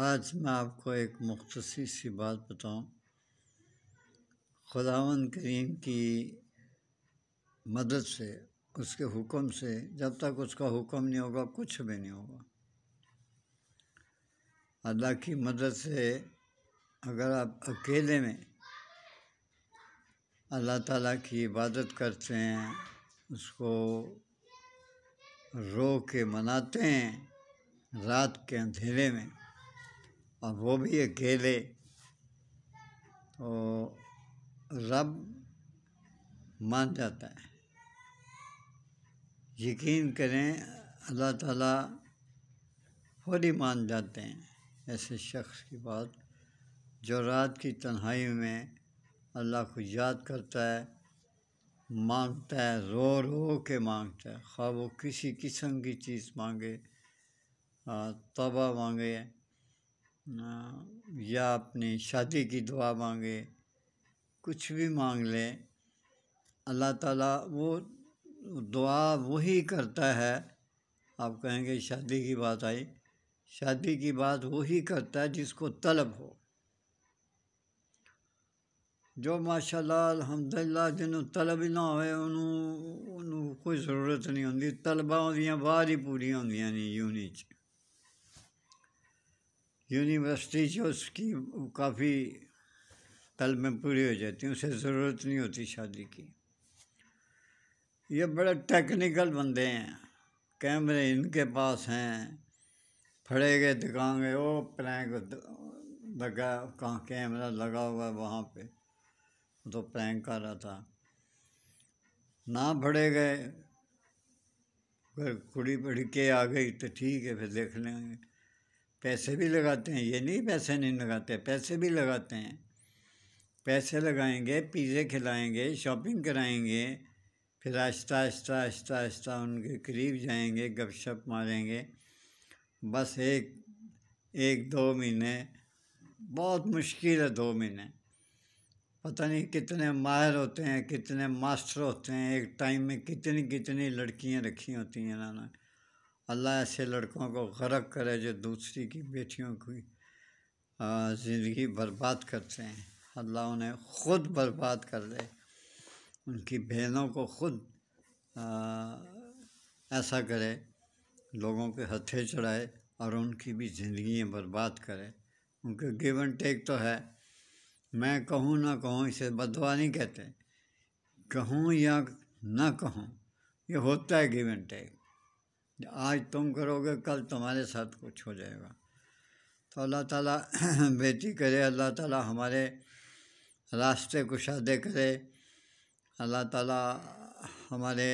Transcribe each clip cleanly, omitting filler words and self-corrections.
آج میں آپ کو ایک مختصر سی بات بتاؤں۔ خداوند کریم کی مدد سے، اس کے حکم سے، جب تک اس کا حکم نہیں ہوگا کچھ بھی نہیں ہوگا۔ اللہ کی مدد سے اگر آپ اکیلے میں اللہ تعالیٰ کی عبادت کرتے ہیں، اس کو رو کے مناتے ہیں رات کے اندھیرے میں، اور وہ بھی اکیلے، تو رب مان جاتا ہے۔ یقین کریں اللہ تعالیٰ فوری مان جاتے ہیں ایسے شخص کی بات جو رات کی تنہائی میں اللہ کو یاد کرتا ہے، مانگتا ہے، رو رو کے مانگتا ہے، خواہ وہ کسی قسم کی چیز مانگے، توبہ مانگے، یا اپنی شادی کی دعا مانگے، کچھ بھی مانگ لے، اللہ تعالیٰ وہ دعا وہی کرتا ہے۔ آپ کہیں گے شادی کی بات آئی، شادی کی بات وہی کرتا ہے جس کو طلب ہو۔ جو ماشاءاللہ الحمدللہ جنہوں طلب ہی نہ ہوئے انہوں کوئی ضرورت نہیں ہوتی، طلبہ ہوندیاں باہر ہی پوری ہوندیاں نہیں یونیورسٹی جو اس کی کافی طلبیں پوری ہو جاتی ہیں، اسے ضرورت نہیں ہوتی شادی کی۔ یہ بڑے ٹیکنیکل بندے ہیں، کیمرے ان کے پاس ہیں، پھڑے گئے دکھائیں گے، او پرینک لگا، کہاں کیمرہ لگا ہوا ہے وہاں پہ، تو پرینک کر رہا تھا۔ نہ پھڑے گئے، اگر کڑی پڑی کے آ گئی تو ٹھیک ہے، پھر دیکھ لیں گے۔ پیسے بھی لگاتے ہیں، یہ نہیں پیسے نہیں لگاتے، پیسے بھی لگاتے ہیں، پیسے لگائیں گے، پیزے کھلائیں گے، شاپنگ کرائیں گے، پھر آہستہ آہستہ آہستہ آہستہ ان کے قریب جائیں گے، گپ شپ ماریں گے۔ بس ایک دو مہینے، بہت مشکل ہے 2 مہینے، پتہ نہیں کتنے ماہر ہوتے ہیں، کتنے ماسٹر ہوتے ہیں، ایک ٹائم میں کتنی لڑکیاں رکھی ہوتی ہیں انہوں نے۔ اللہ ایسے لڑکوں کو غرق کرے جو دوسری کی بیٹیوں کی زندگی برباد کرتے ہیں، اللہ انہیں خود برباد کر دے، ان کی بہنوں کو خود ایسا کرے، لوگوں کے ہتھے چڑھائے اور ان کی بھی زندگیاں برباد کرے۔ ان کے گیو اینڈ ٹیک تو ہے، میں کہوں نہ کہوں، اسے بددعا نہیں کہتے، کہوں یا نہ کہوں، یہ ہوتا ہے گیو اینڈ ٹیک۔ آج تم کرو گے کل تمہارے ساتھ کچھ ہو جائے گا۔ تو اللہ تعالیٰ بیٹی کرے، اللہ تعالیٰ ہمارے راستے کشادے کرے، اللہ تعالیٰ ہمارے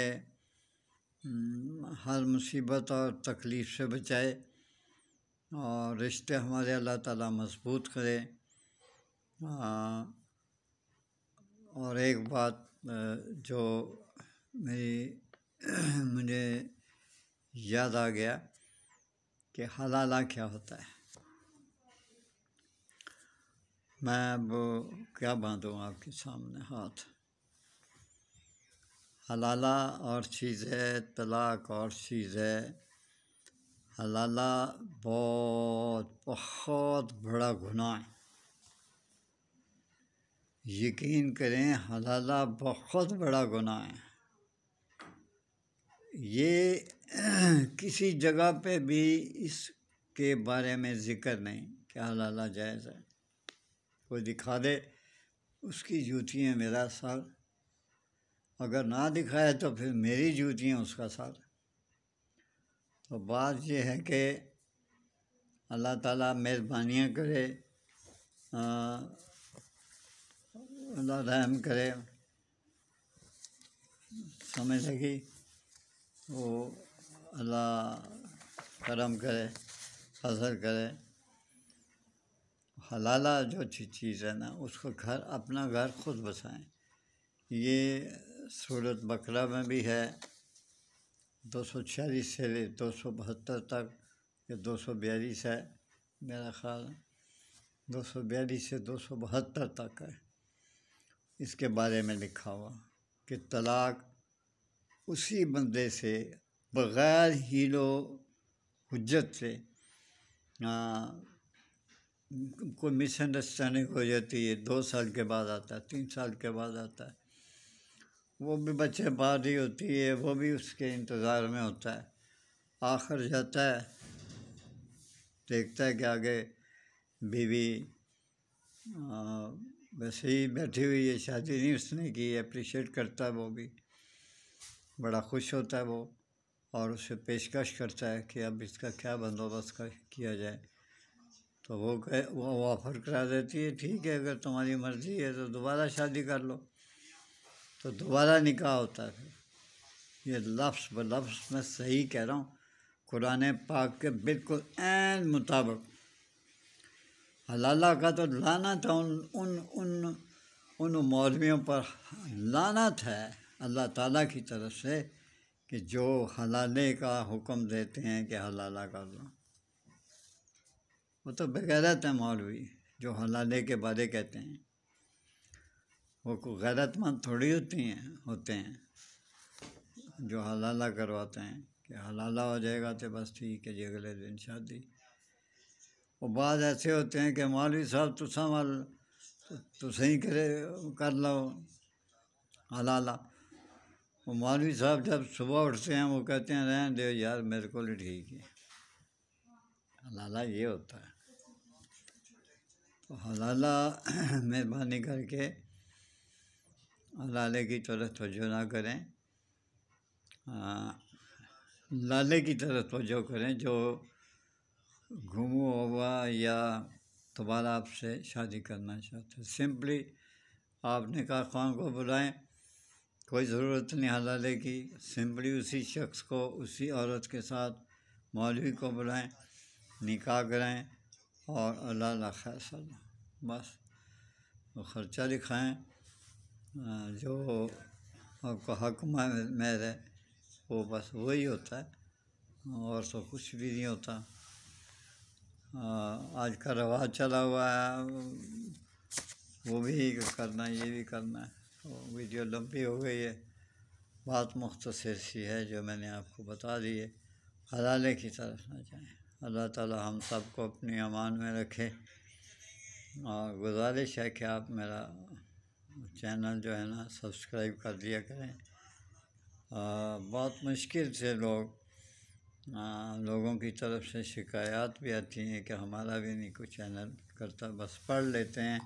ہر مصیبت اور تکلیف سے بچائے، اور رشتے ہمارے اللہ تعالیٰ مضبوط کرے۔ اور ایک بات جو مجھے یاد آ گیا کہ حلالہ کیا ہوتا ہے۔ میں اب کیا باندھوں آپ کے سامنے ہاتھ۔ حلالہ اور چیز ہے، طلاق اور چیز ہے۔ حلالہ بہت بڑا گناہ ہے، یقین کریں حلالہ بہت بڑا گناہ ہے۔ یہ کسی جگہ پہ بھی اس کے بارے میں ذکر نہیں کہ حلالہ جائز ہے۔ کوئی دکھا دے اس کی جوتیاں میرا سر، اگر نہ دکھائے تو پھر میری جوتیاں اس کا سر۔ تو بات یہ ہے کہ اللہ تعالیٰ مہربانیاں کرے، اللہ رحم کرے، سمجھ لگی؟ وہ اللہ کرم کرے، فضل کرے۔ حلالہ جو چیز ہے نا، اس کو اپنا گھر خود بسائیں۔ یہ سورۃ بقرہ میں بھی ہے، 246 سے 272 تک، یا 242 ہے میرا خیال، 242 سے 272 تک ہے۔ اس کے بارے میں لکھا ہوا کہ طلاق اسی بندے سے بغیر حیل و حجت سے کوئی مس انڈرسٹینڈنگ ہو جاتی ہے، 2 سال کے بعد آتا ہے، 3 سال کے بعد آتا ہے، وہ بھی بچے باری ہوتی ہے، وہ بھی اس کے انتظار میں ہوتا ہے، آخر جاتا ہے، دیکھتا ہے کہ آگے بیوی ویسے ہی بیٹھی ہوئی ہے، شادی نہیں اس نے کی، اپریشیٹ کرتا ہے، وہ بھی بڑا خوش ہوتا ہے وہ، اور اسے پیشکش کرتا ہے کہ اب اس کا کیا بندوبست کیا جائے، تو وہ آفر کرا دیتی ہے، ٹھیک ہے اگر تمہاری مرضی ہے تو دوبارہ شادی کر لو، تو دوبارہ نکاح ہوتا ہے۔ پھر یہ لفظ بلفظ میں صحیح کہہ رہا ہوں، قرآن پاک کے بالکل عین مطابق۔ حلالہ کا تو لعنت ہے، ان مولویوں پر لعنت ہے اللہ تعالیٰ کی طرف سے کہ جو حلالے کا حکم دیتے ہیں کہ حلالہ کر لو۔ وہ تو بغیرت ہے مولوی جو حلالے کے بارے کہتے ہیں، وہ کوئی غیرت مند تھوڑی ہوتے ہیں جو حلالہ کرواتے ہیں کہ حلالہ ہو جائے گا تو بس ٹھیک ہے جی، اگلے دن شادی۔ وہ بعض ایسے ہوتے ہیں کہ مولوی صاحب تو صحیح کر لو حلالہ۔ وہ مولوی صاحب جب صبح اٹھتے ہیں وہ کہتے ہیں رہنے دو یار میرے کو ٹھیک ہے، حلالہ یہ ہوتا ہے۔ تو حلالہ مہربانی کر کے حلالے کی طرف توجہ نہ کریں، لالے کی طرف توجہ کریں جو گھومو ہوا یا دوبارہ آپ سے شادی کرنا چاہتے ہیں۔ سمپلی آپ نکاح خواہ کو بلائیں، کوئی ضرورت نہیں حلالے کی، سمپلی اسی شخص کو اسی عورت کے ساتھ مولوی کو بلائیں، نکاح کرائیں اور اللہ فیصلہ، بس وہ خرچہ دکھائیں، جو آپ کو حق مہر ہے وہ بس وہی ہوتا ہے، اور تو کچھ بھی نہیں ہوتا۔ آج کا رواج چلا ہوا ہے وہ بھی کرنا ہے، یہ بھی کرنا ہے، ویڈیو لمبی ہو گئی ہے، بات مختصر سی ہے جو میں نے آپ کو بتا دی ہے۔ حلالے کی طرف نہ جائیں، اللہ تعالی ہم سب کو اپنی امان میں رکھے، اور گزارش ہے کہ آپ میرا چینل جو ہے نا سبسکرائب کر دیا کریں۔ بہت مشکل سے لوگوں کی طرف سے شکایات بھی آتی ہیں کہ ہمارا بھی نہیں کوئی چینل کرتا، بس پڑھ لیتے ہیں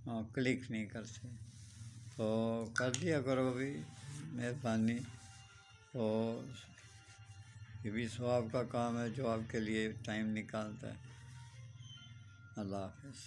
اور کلک نہیں کرتے، تو کر دیا کرو بھی مہربانی، تو یہ بھی ثواب کا کام ہے جو آپ کے لیے ٹائم نکالتا ہے۔ اللہ حافظ۔